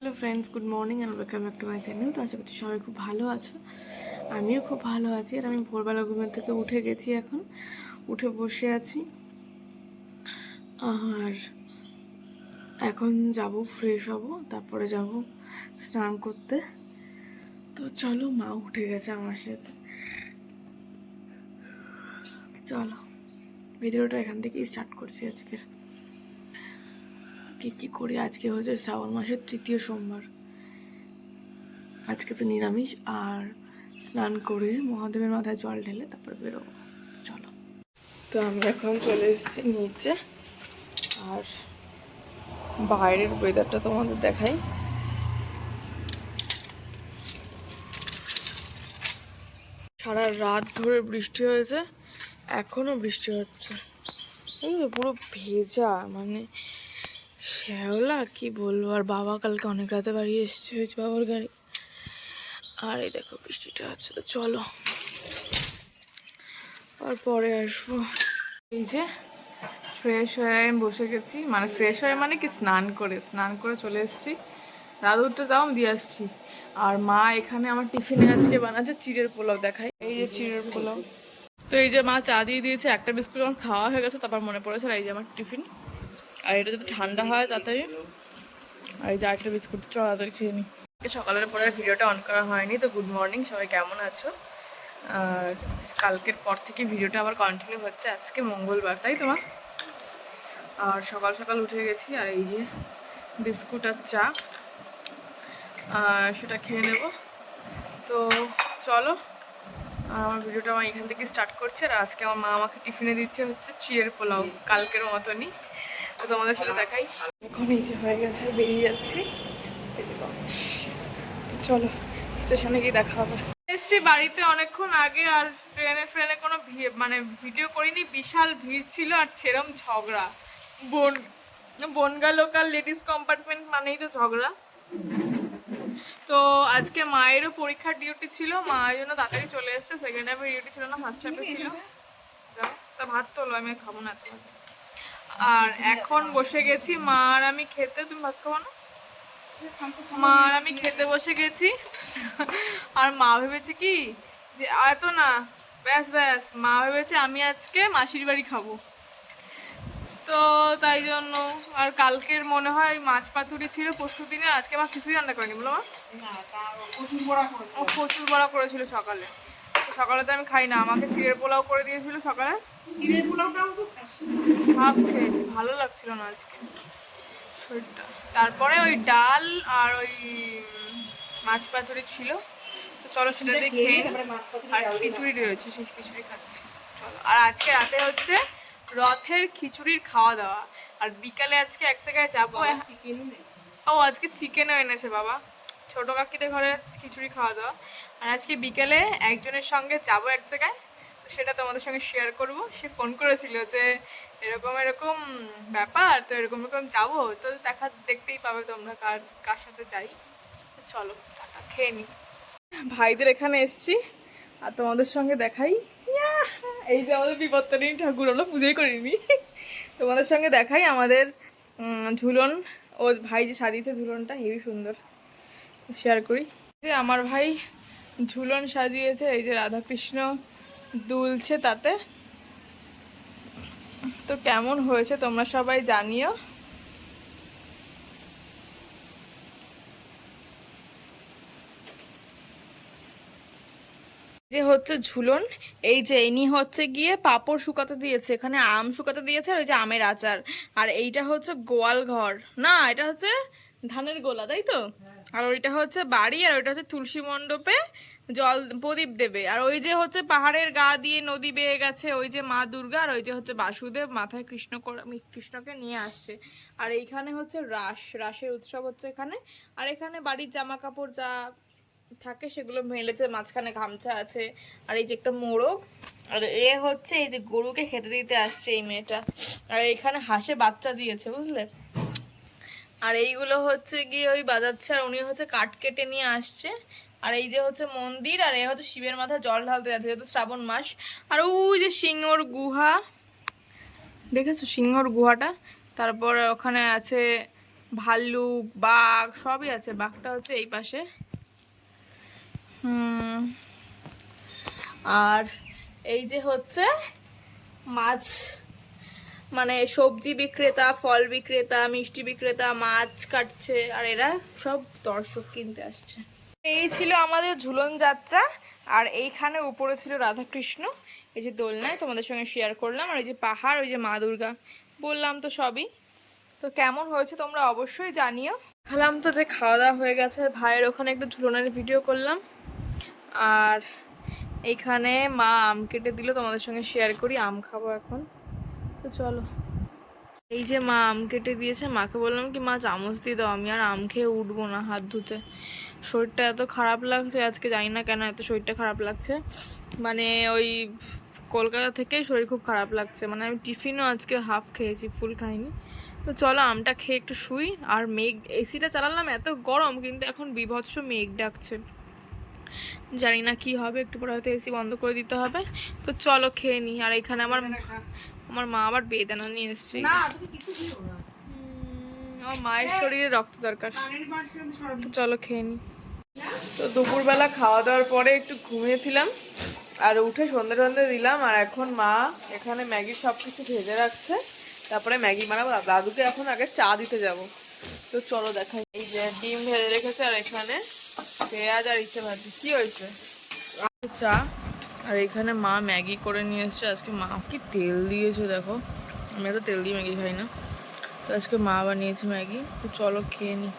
Hello friends, good morning and welcome back to my channel. তো আশা করছি সবাই খুব ভালো আছো, আমিও খুব ভালো আছি। আর আমি ভোরবেলা ঘুমের থেকে উঠে গেছি, এখন উঠে বসে আছি। আর এখন যাব, ফ্রেশ হব, তারপরে যাব স্নান করতে। তো চলো, মা উঠে গেছে আমার সাথে, চলো ভিডিওটা এখান থেকেই স্টার্ট করছি। আজকের কী কী করি, আজকে হচ্ছে শ্রাবণ মাসের 3য় সোমবার। আজকে তো নিরামিষ। আর স্নান করে মহাদেবের মাথায় জল ঢেলে তারপর বেরোবো। চলো, তো আমরা এখন চলে এসেছি নিচে। আর বাইরের ওয়েদারটা তোমাদের দেখাই। সারা রাত ধরে বৃষ্টি হয়েছে, এখনো বৃষ্টি হচ্ছে। এই তো পুরো ভেজা, মানে শ্যাওলা কি বলবো। আর বাবা কালকে অনেক রাতে বাড়ি এসছে, হয়েছে বাবার গাড়ি। আর এই দেখো বৃষ্টিটা হচ্ছে। তো চলো, আর পরে আসবো। এই যে ফ্রেশ হয়ে আমি বসে গেছি, মানে ফ্রেশ হয়ে মানে কি, স্নান করে চলে এসেছি। দাদুরটা দাও, দিয়ে আসছি। আর মা এখানে আমার টিফিনে আজকে বানাচ্ছে চিড়ের পোলাও। দেখাই, এই যে চিড়ের পোলাও। তো এই যে মা চা দিয়ে দিয়েছে, একটা বিস্কুট আমার খাওয়া হয়ে গেছে, তারপর মনে পড়েছে। আর এই যে আমার টিফিন, আর এটা যদি ঠান্ডা হয় তাড়াতাড়ি। আর এই যে আরেকটা বিস্কুট, তাড়াতাড়ি খেয়ে নিই। সকালের পরে ভিডিওটা অন করা হয়নি। তো গুড মর্নিং, সবাই কেমন আছো? আর কালকের পর থেকে ভিডিওটা আবার কন্টিনিউ হচ্ছে। আজকে মঙ্গলবার, তাই তোমার। আর সকাল সকাল উঠে গেছি, আর এই যে বিস্কুট আর চা, আর সেটা খেয়ে নেব। তো চলো, আমার ভিডিওটা আমার এখান থেকে স্টার্ট করছে। আর আজকে আমার মা আমাকে টিফিনে দিচ্ছে হচ্ছে চিড়ের পোলাও, কালকের মতনই। তো তোমাদের সাথে দেখাই। এখন এই যে হয়ে গেছে, বেরিয়ে যাচ্ছি। চলো, স্টেশনে গিয়ে দেখা হবে। এসছি বাড়িতে অনেকক্ষণ আগে। আর ট্রেনে কোনো মানে ভিডিও করিনি, বিশাল ভিড় ছিল। আর সেরম ঝগড়া, বনগা লোকাল লেডিস কম্পার্টমেন্ট মানেই তো ঝগড়া। তো আজকে মায়েরও পরীক্ষার ডিউটি ছিল, মা এই জন্য তাড়াতাড়ি চলে এসছে। সেকেন্ড হাফে ডিউটি ছিল না, ফার্স্ট হাফে ছিল। তা ভাত তোলো, আমি খাবো না এত। আর এখন বসে গেছি মা আর আমি খেতে। তুমি ভাত খাবো না? মা আর আমি খেতে বসে গেছি। আর মা ভেবেছে কি যে এত না, ব্যাস ব্যাস, মা ভেবেছে আমি আজকে মাসির বাড়ি খাবো। তো তাই জন্য। আর কালকের মনে হয় মাছ পাতুরি ছিল পরশু দিনে, আজকে মা কিছুই রান্না করেনি, বলো মা। ও প্রচুর বড়া করেছিল সকালে। সকালে তো আমি খাই না, আমাকে চিড়ের পোলাও করে দিয়েছিল সকালে। চিড়ের পোলাওটাও তো হাফ খেয়েছি, ভালো লাগছিল না আজকে শরীরটা। তারপরে ওই ডাল আর ওই মাছ পাতুরি ছিল। তো চলো সেটা দিয়ে খেয়ে। আর খিচুড়ি রয়েছে, সেই খিচুড়ি খাচ্ছি। চলো। আর আজকে রাতে হচ্ছে রথের খিচুড়ির খাওয়া দাওয়া। আর বিকালে আজকে এক জায়গায় যাবো। ও আজকে চিকেনও এনেছে বাবা, ছোট কাকিদের ঘরে খিচুড়ি খাওয়া দাওয়া। আর আজকে বিকেলে একজনের সঙ্গে যাবো এক জায়গায়, সেটা তোমাদের সঙ্গে শেয়ার করব। সে ফোন করেছিল যে এরকম এরকম ব্যাপার, তো এরকম এরকম যাবো। তো দেখতেই পাবে তোমরা কার কার সাথে যাই। চলো, টাটা খেয়ে নিই। ভাইদের এখানে এসছি, আর তোমাদের সঙ্গে দেখাই। এই যে আমাদের বিপত্তারিণী ঠাকুর, আমরা পুজোই করিনি। তোমাদের সঙ্গে দেখাই আমাদের ঝুলন। ও ভাই যে সাজিয়েছে ঝুলনটা, হেবি সুন্দর, শেয়ার করি। যে আমার ভাই ঝুলন সাজিয়েছে, এই যে রাধাকৃষ্ণ দুলছে তাতে। তো কেমন হয়েছে তোমরা সবাই জানিও। যে হচ্ছে ঝুলন, এই যে ইনি হচ্ছে গিয়ে পাঁপড় শুকাতে দিয়েছে, এখানে আম শুকাতে দিয়েছে, আর ওই যে আমের আচার। আর এইটা হচ্ছে গোয়াল ঘর, না এটা হচ্ছে ধানের গোলা, তাই তো। আর ওইটা হচ্ছে বাড়ি, আর ওইটা হচ্ছে তুলসী মণ্ডপে জল প্রদীপ দেবে। আর ওই যে হচ্ছে পাহাড়ের গা দিয়ে নদী বেয়ে গেছে, ওই যে মা দুর্গা। আর ওই যে হচ্ছে বাসুদেব মাথায় কৃষ্ণকে নিয়ে আসছে। আর এইখানে হচ্ছে রাসের উৎসব হচ্ছে এখানে। আর এখানে বাড়ির জামা কাপড় যা থাকে সেগুলো মেলেছে, মাঝখানে গামছা আছে। আর এই যে একটা মোরগ। আর এ হচ্ছে এই যে গরুকে খেতে দিতে আসছে এই মেয়েটা। আর এখানে হাঁসে বাচ্চা দিয়েছে, বুঝলে। আর এইগুলো হচ্ছে গিয়ে ওই বাজাচ্ছে, আর উনি হচ্ছে কাঠ কেটে নিয়ে আসছে। আর এই যে হচ্ছে মন্দির, আর এ হচ্ছে শিবের মাথায় জল ঢালতে যাচ্ছে, যেহেতু শ্রাবণ মাস। আর ওই যে সিংহর গুহা, দেখেছো সিংহর গুহাটা। তারপর ওখানে আছে ভাল্লুক, বাঘ সবই আছে। বাঘটা হচ্ছে এই পাশে। আর এই যে হচ্ছে মাছ, মানে সবজি বিক্রেতা, ফল বিক্রেতা, মিষ্টি বিক্রেতা মাছ কাটছে, আর এরা সব দর্শক কিনতে আসছে। এই ছিল আমাদের ঝুলন যাত্রা। আর এইখানে উপরে ছিল রাধাকৃষ্ণ, এই যে দোলনায় তোমাদের সঙ্গে শেয়ার করলাম। আর এই যে পাহাড়, ওই যে মা দুর্গা, বললাম তো সবই। তো কেমন হয়েছে তোমরা অবশ্যই জানিও। খালাম তো যে খাওয়া দাওয়া হয়ে গেছে, ভাইয়ের ওখানে একটু ঝুলনের ভিডিও করলাম। আর এইখানে মা আম কেটে দিল, তোমাদের সঙ্গে শেয়ার করি। আম খাবো এখন, তো চলো। এই যে মা আম কেটে দিয়েছে, মাকে বললাম কি মা চামচ দিয়ে দাও, আমি আর আম খেয়ে উঠবো না হাত ধুতে। শরীরটা এত খারাপ লাগছে আজকে, জানি না কেন এত শরীরটা খারাপ লাগছে। মানে ওই কলকাতা থেকে শরীর খুব খারাপ লাগছে। মানে আমি টিফিনও আজকে হাফ খেয়েছি, ফুল খাইনি। তো চলো আমটা খেয়ে একটু শুই। আর মেঘ, এসিটা চালালাম, এত গরম, কিন্তু এখন বীভৎস মেঘ ডাকছে, জানি না কি হবে। একটু পরে হয়তো এসি বন্ধ করে দিতে হবে। তো চলো খেয়ে নি। আর এখানে আমার মা আবার বেদানা নিয়ে এসছে। আমার মায়ের শরীরে রক্ত দরকার, তো চলো খেয়ে নি। তো দুপুরবেলা খাওয়া দাওয়ার পরে একটু ঘুমিয়েছিলাম, আর উঠে সন্ধ্যে টন্ধে দিলাম। আর এখন মা এখানে ম্যাগির সব কিছু ভেজে রাখছে, তারপরে ম্যাগি বানাবো। দাদুকে এখন আগে চা দিতে যাব। তো চলো দেখাই। এই যে ডিম ভেজে রেখেছে, আর এখানে পেঁয়াজ আর ইচ্ছে ভাজি। কি হয়েছে? চা। আর এখানে মা ম্যাগি করে নিয়ে এসছে। আজকে মা কি তেল দিয়েছে দেখো, আমি তো তেল দিয়ে ম্যাগি খাই না। তো আজকে মা বানিয়েছে ম্যাগি, তো চলো খেয়ে নি।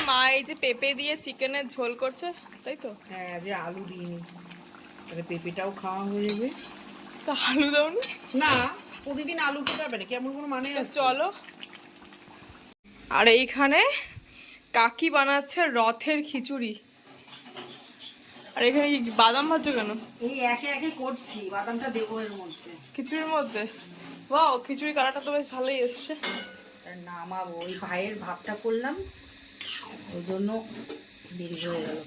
মা এই যে পেঁপে দিয়ে চিকেনের ঝোল করছে, তাই তো? হ্যাঁ, যে আলু দিইনি, তাহলে পেঁপেটাও খাওয়া হয়ে যাবে। তা আলু দাওনি? না, প্রতিদিন আলু খেতে হবে না, কেমন কোনো মানে আছে? চলো। আর এইখানে কাকি বানাচ্ছে রথের খিচুড়ি। আর এখানে বাদাম ভাজছো কেন? এই একে একে করছি, বাদামটা দেবো এর মধ্যে, খিচুড়ির মধ্যে। বাহ, খিচুড়ি কালারটা তো বেশ ভালোই এসছে। নামাবো, ওই ভাইয়ের ভাতটা করলাম, ওই জন্য দেরি হয়ে গেল।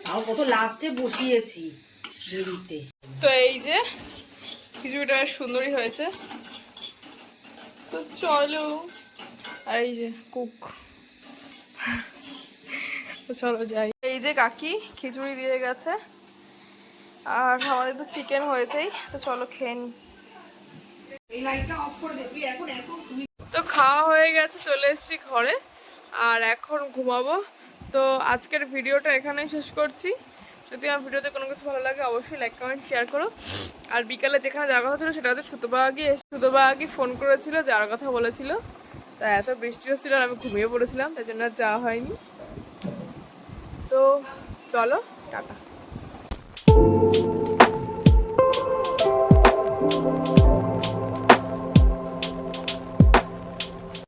তাও কত লাস্টে বসিয়েছি দেরিতে। তো এই যে খিচুড়িটা বেশ সুন্দরই হয়েছে, তো চলো। আর এই যে কুক, তো চলো যাই। এই যে কাকি খিচুড়ি দিয়ে গেছে, আর আমাদের তো চিকেন হয়েছেই, তো চলো খেয়ে নি। তো খাওয়া হয়ে গেছে, চলে এসেছি ঘরে, আর এখন ঘুমাবো। তো আজকের ভিডিওটা এখানেই শেষ করছি। যদি আমার ভিডিওতে কোনো কিছু ভালো লাগে অবশ্যই লাইক কমেন্ট শেয়ার করো। আর বিকালে যেখানে যাওয়া হচ্ছিল সেটা হচ্ছে সুতোবাগি ফোন করেছিল, যাওয়ার কথা বলেছিল। তা এত বৃষ্টি হচ্ছিল আর আমি ঘুমিয়ে পড়েছিলাম, তাই জন্য আর যাওয়া হয়নি। তো চলো, টাটা।